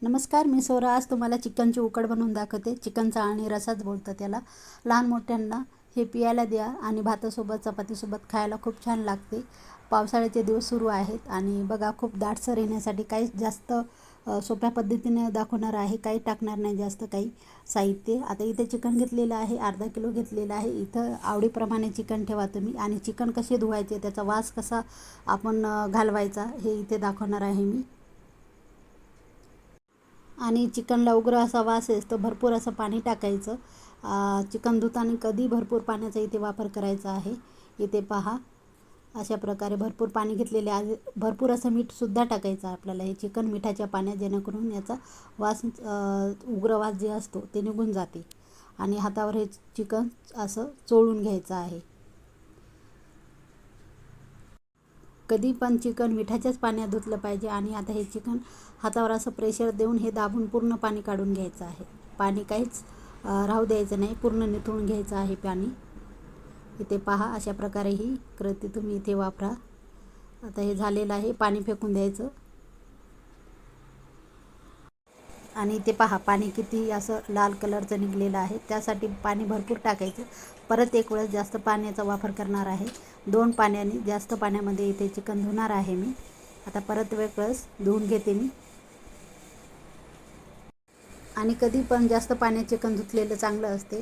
नमस्कार, मी सोरा. आज तुम्हाला चिकनची उकड बनवून दाखवते. चिकनचा आणि रसाच बोलतात त्याला. लहान मोठ्यांना हे पियाला द्या आणि भातासोबत चपातीसोबत खायला खूप छान लागते. पावसाळ्याचे दिवस सुरू आहेत आणि बघा खूप दाटसर येण्यासाठी काही जास्त सोप्या पद्धतीने दाखवणार आहे. काही टाकणार नाही जास्त काही साहित्य. आता इथे चिकन घेतलेलं आहे, अर्धा किलो घेतलेलं आहे. इथं आवडीप्रमाणे चिकन ठेवा तुम्ही. आणि चिकन कसे धुवायचे, त्याचा वास कसा आपण घालवायचा हे इथे दाखवणार आहे मी. आणि चिकनला उग्र असा वास येतो, भरपूर असं पाणी टाकायचं. चिकन धुताना कधी भरपूर पाण्याचा इथे वापर करायचा आहे. इथे पहा, अशा प्रकारे भरपूर पाणी घेतलेले आहे. भरपूर असं मीठसुद्धा टाकायचं आपल्याला. हे चिकन मिठाच्या पाण्यात, जेणेकरून याचा वास उग्र वास जे असतो ते निघून जाते. आणि हातावर हे चिकन असं चोळून घ्यायचं आहे. कधी पण चिकन मिठाच्याच पाण्यात धुतलं पाहिजे. आणि आता हे चिकन हातावर असं प्रेशर देऊन हे दाबून पूर्ण पाणी काढून घ्यायचं आहे. पाणी काहीच राहू द्यायचं नाही, पूर्ण निथळून घ्यायचं आहे पाणी. इथे पहा, अशा प्रकारे ही कृती तुम्ही इथे वापरा. आता हे झालेलं आहे, पाणी फेकून द्यायचं. आणि इथे पहा, पाणी किती असं लाल कलरचं निघलेलं आहे. त्यासाठी पाणी भरपूर टाकायचं. परत एक वेळेस जास्त पाण्याचा वापर करणार आहे. 2 पाण्याने जास्त पाण्यामध्ये इथे चिकन धुणार आहे मी. आता परत एक वेळेस धुवून घेते मी. आणि कधी पण जास्त पाण्यात चिकन धुतलेलं चांगलं असते.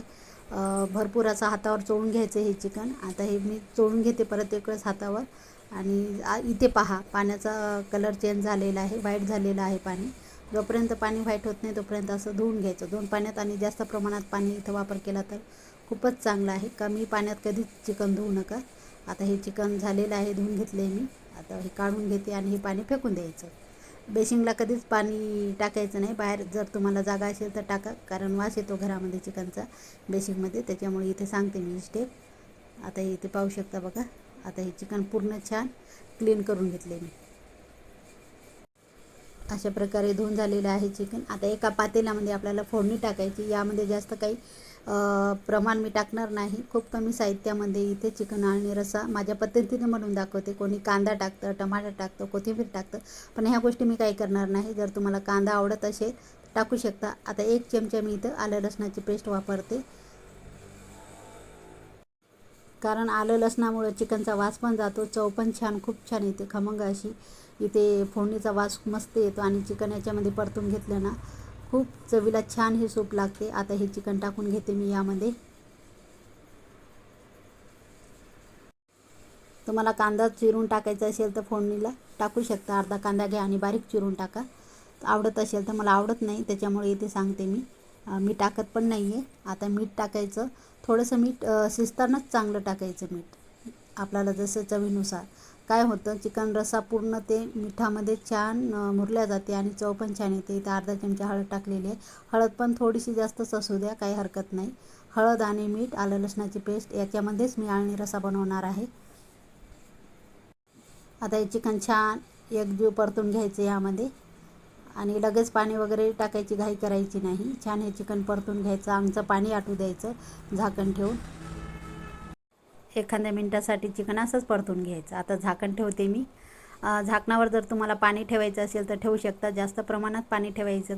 भरपूर असं हातावर चोळून घ्यायचं हे चिकन. आता हे मी चोळून घेते परत एक वेळेस हातावर. आणि इथे पहा, पाण्याचा कलर चेंज झालेला आहे, व्हाईट झालेलं आहे पाणी. जोपर्यंत पाणी व्हाईट होत नाही तोपर्यंत असं धुवून घ्यायचं 2 पाण्यात. आणि जास्त प्रमाणात पाणी इथं वापर केला तर खूपच चांगला आहे. कमी पाण्यात कधीच चिकन धुवू नका. आता हे चिकन झालेलं आहे, धुवून घेतले मी. आता हे काढून घेते आणि हे पाणी फेकून द्यायचं. बेसिंगला कधीच पाणी टाकायचं नाही. बाहेर जर तुम्हाला जागा असेल तर टाका, कारण वास येतो घरामध्ये चिकनचा बेसिंगमध्ये. त्याच्यामुळे इथे सांगते मी स्टेप. आता इथे पाहू शकता बघा. आता हे चिकन पूर्ण छान क्लीन करून घेतले मी. अशा प्रकारे धुवून झालेलं आहे चिकन. आता एका पातेल्यामध्ये आपल्याला फोडणी टाकायची. यामध्ये जास्त काही प्रमाण मी टाकणार नाही. खूप कमी साहित्यामध्ये इथे चिकन आणि रस्सा माझ्या पद्धतीने म्हणून दाखवते. कोणी कांदा टाकतं, टमाटर टाकतं, कोथिंबीर टाकतं, पण ह्या गोष्टी मी काही करणार नाही. जर तुम्हाला कांदा आवडत असेल टाकू शकता. आता 1 चमचा मी इथं आलं लसणाची पेस्ट वापरते, कारण आलं लसणामुळे चिकनचा वास पण जातो, चव पण छान, खूप छान येते, खमंग अशी. इथे फोडणीचा वास मस्त येतो. आणि चिकन याच्यामध्ये परतून घेतलं ना, खूप चवीला छान हे सूप लागते. आता हे चिकन टाकून घेते मी यामध्ये. तुम्हाला कांदा चिरून टाकायचा असेल तर फोडणीला टाकू शकता. अर्धा कांदा घ्या आणि बारीक चिरून टाका. आवडत असेल तर, मला आवडत नाही त्याच्यामुळे इथे सांगते मी. मी टाकत पण नाही आहे. आता मीठ टाकायचं. थोडंसं मीठ शिजतानाच चांगलं टाकायचं मीठ, आपल्याला जसं चवीनुसार. काय होतं, चिकन रस्सा पूर्ण ते मिठामध्ये छान मुरल्या जाते आणि चव पण छान येते. इथं अर्धा चमचा हळद टाकलेली आहे. हळद पण थोडीशी जास्तच असू द्या, काही हरकत नाही. हळद आणि मीठ, आलं लसणाची पेस्ट याच्यामध्येच मी आळणी रस्सा बनवणार आहे. आता हे चिकन छान एकजीव परतून घ्यायचं यामध्ये. आणि लगेच पाणी वगैरे टाकायची घाई करायची नाही. छान हे चिकन परतून घ्यायचं, अंगचं पाणी आटू द्यायचं झाकण ठेवून. एखाद्या मिनटासाठी चिकन असंच परतून घ्यायचं. आता झाकण ठेवते मी. झाकणावर जर तुम्हाला पाणी ठेवायचं असेल तर ठेवू शकता. जास्त प्रमाणात पाणी ठेवायचं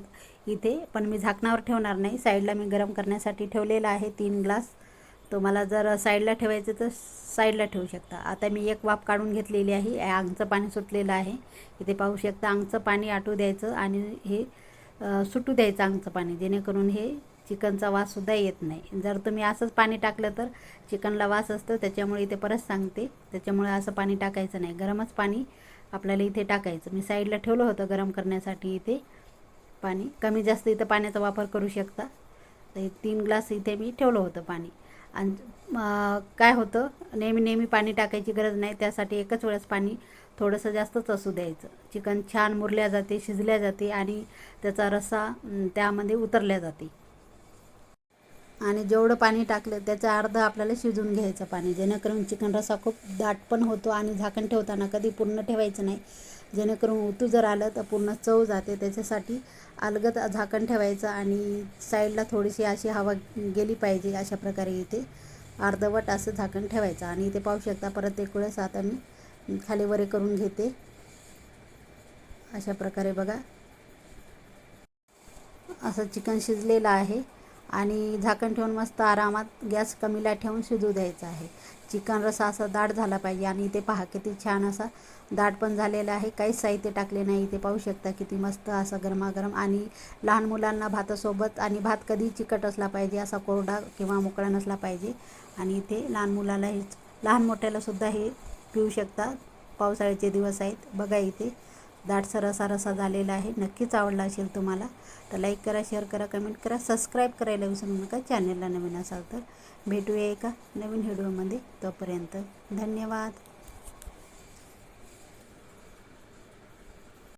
इथे, पण मी झाकणावर ठेवणार नाही. साईडला मी गरम करण्यासाठी ठेवलेलं आहे 3 ग्लास. तुम्हाला जर साईडला ठेवायचं तर साईडला ठेवू शकता. आता मी एक वाफ काढून घेतलेली आहे. अंगचं पाणी सुटलेलं आहे. इथे पाहू शकता. अंगचं पाणी आटू द्यायचं आणि हे सुटू द्यायचं अंगचं पाणी, जेणेकरून हे चिकनचा वाससुद्धा येत नाही. जर तुम्ही असंच पाणी टाकलं तर चिकनला वास असतं. त्याच्यामुळे इथे परत सांगते, त्याच्यामुळे असं पाणी टाकायचं नाही. गरमच पाणी आपल्याला इथे टाकायचं. मी साईडला ठेवलं होतं गरम करण्यासाठी इथे पाणी. कमी जास्त इथं पाण्याचा वापर करू शकता. तर 3 ग्लास इथे मी ठेवलं होतं पाणी. आणि काय होतं, नेहमी नेहमी पाणी टाकायची गरज नाही. त्यासाठी एकच वेळेस पाणी थोडंसं जास्तच असू द्यायचं. चिकन छान मुरल्या जाते, शिजल्या जाते आणि त्याचा रस्सा त्यामध्ये उतरल्या जाते. आणि जेवढं पाणी टाकलं त्याचं अर्धं आपल्याला शिजून घ्यायचं पाणी, जेणेकरून चिकन रस्सा खूप दाट पण होतो. आणि झाकण ठेवताना कधी पूर्ण ठेवायचं नाही, जेणेकरून उतू जर आलं तर पूर्ण चव जाते. त्याच्यासाठी अलगद झाकण ठेवायचं आणि साईडला थोडीशी अशी हवा गेली पाहिजे. अशा प्रकारे इथे अर्धवट असं झाकण ठेवायचं. आणि इथे पाहू शकता परत एक वेळेस आता मी खाली वरे करून घेते. अशा प्रकारे बघा. असं चिकन शिजलेलं आहे आणि झाकण ठेवून मस्त आरामात गॅस कमीला ठेवून शिजू द्यायचं आहे. चिकन रस्सा असा दाट झाला पाहिजे आणि इथे पहा किती छान असा दाट पण झालेला आहे. काहीच साहित्य टाकले नाही. इथे पाहू शकता किती मस्त असं गरमागरम आणि लहान मुलांना भातासोबत, आणि भात कधी चिकट असला पाहिजे, असा कोरडा किंवा मोकळा नसला पाहिजे. आणि इथे लहान मुलाला हे, लहान मोठ्यालासुद्धा हे पिऊ शकतात. पावसाळ्याचे दिवस आहेत. बघा इथे दाटसर असा रस्सा झालेला आहे. नक्कीच आवडला असेल तुम्हाला तर लाईक करा, शेअर करा, कमेंट करा, सबस्क्राईब करायला विसरू नका. चॅनलला नवीन असाल तर भेटूया एका नवीन व्हिडिओमध्ये. तोपर्यंत धन्यवाद.